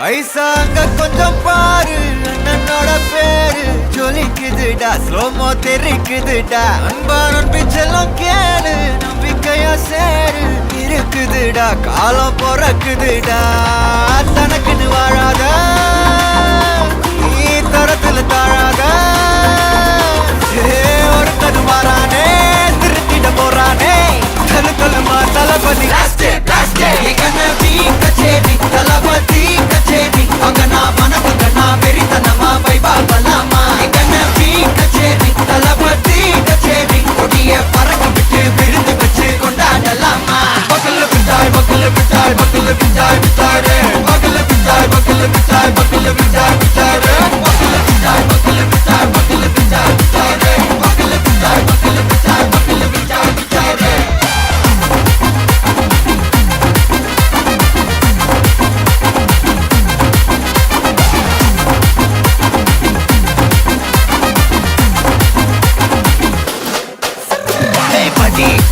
ஐசாங்க கொஞ்சம் பாரு, அண்ணனோட பேரு ஜொலிக்குதுடா, ஸ்லோமோ தெரிக்குதுடா. அன்பான பிச்செல்லாம் கேளு, நம்பிக்கையா சேரு இருக்குதுடா, காலம் பொறக்குதுடா. தனக்குன்னு வாழாத, நீ தரத்துல தாழாத. ஒருத்தது மாறானே, திருத்திட போறானே, தனு தலுமா தளபதி. தளபதி கச்சேரி அங்கனா மனசுங்கனா வெறித்தனமா வைபா பலாமா. கண்ணபி கச்சேரி தளபதி கச்சேரி கொடிய பறக்க விட்டு விருந்து வச்சு கொண்டாடலாமா. பக்கல்ல பிட்டாய் பக்கல்ல பிட்டாய் பக்கல்ல பிட்டாய் பிட்டாரே, பக்கல்ல பிட்டாய் பக்கல்ல பிட்டாய் பக்கல்ல பிட்டாய் பிட்டாரே, பக்கல்ல பிட்டாய் பக்கல்ல பிட்டாய் பக்கல்ல பிட்டாய் பிட்டாரே, பக்கல்ல பிட்டாய் பக்கல்ல பிட்டாய் பக்கல்ல பிட்டாய் பிட்டாரே.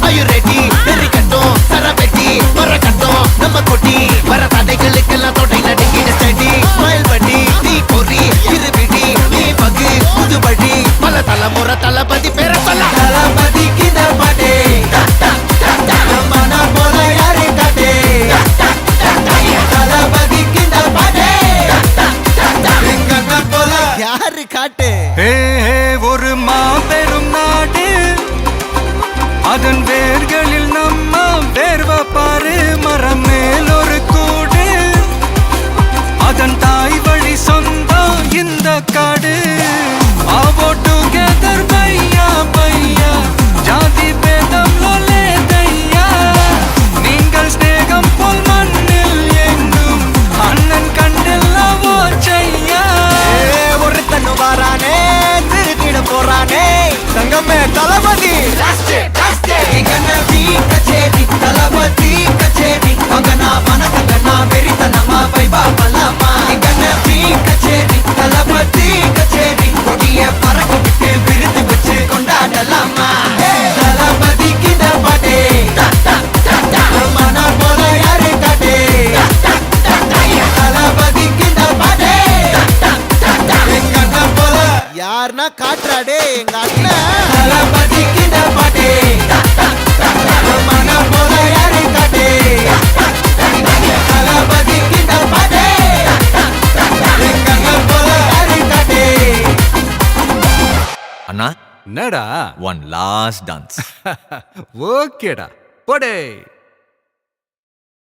Are you ready? Very கட்டும் சரபெட்டி வர கட்டும் நம்ம கொட்டி வர தடைகளுக்கெல்லாம் தொட்டை நடுங்கிட ஸ்டடி. ஸ்மைல் பண்ணி நீ பொறி இருபிடி நீ பகு புதுபடி பல தலைமுறை தளபதி பேர சொல்ல. தளபதிக்கு இந்த பாட்டே மன போல யாரே காட்டே. தளபதிக்கு இந்த பாட்டே எங்க போல யாரு காட்டு. ஒரு மாபெரும் நாடு, அதன் வேர்களில் நம்ம வேர்வ பாரு. மரம் மேல் ஒரு கூடு, அதன் தாய் வழி சொந்தம் இந்த காடு. ஆவோ டுகெதர் பையா பையா, ஜாதி பேதம் லோலே தையா. நீங்கள் ஸ்நேகம் போல் மண்ணில் எங்கும் அண்ணன் கண்டெல்லாவோ செய்யா. ஒருத்தனு வாரானே, திருத்திட போறானே, தங்கமே தளபதி. கண்ணபி கச்சேரி தளபதி கச்சேரி அங்கனா மனசுங்கனா வெறித்தனமா வைபா பலாமா. கண்ணபி கச்சேரி தளபதி கச்சேரி கொடிய பறக்க விட்டு விருந்து வச்சு கொண்டாடலாமா. தளபதிக்கு இந்த பாட்டே மன போல யாரு காட்டே. தளபதிக்கு இந்த பாட்டே எங்க அண்ணன் போல யாருன்னா காட்டுறாடே எங்க அண்ணன். தளபதிக்கு இந்த பாட்டே மன போல யாரு காட்டே. தளபதிக்கு இந்த பாட்டே எங்க அண்ணன் போல யாரு காட்டே. அண்ணா என்னடா ஒன் லாஸ்ட் டான்ஸ். ஓகேடா போடே.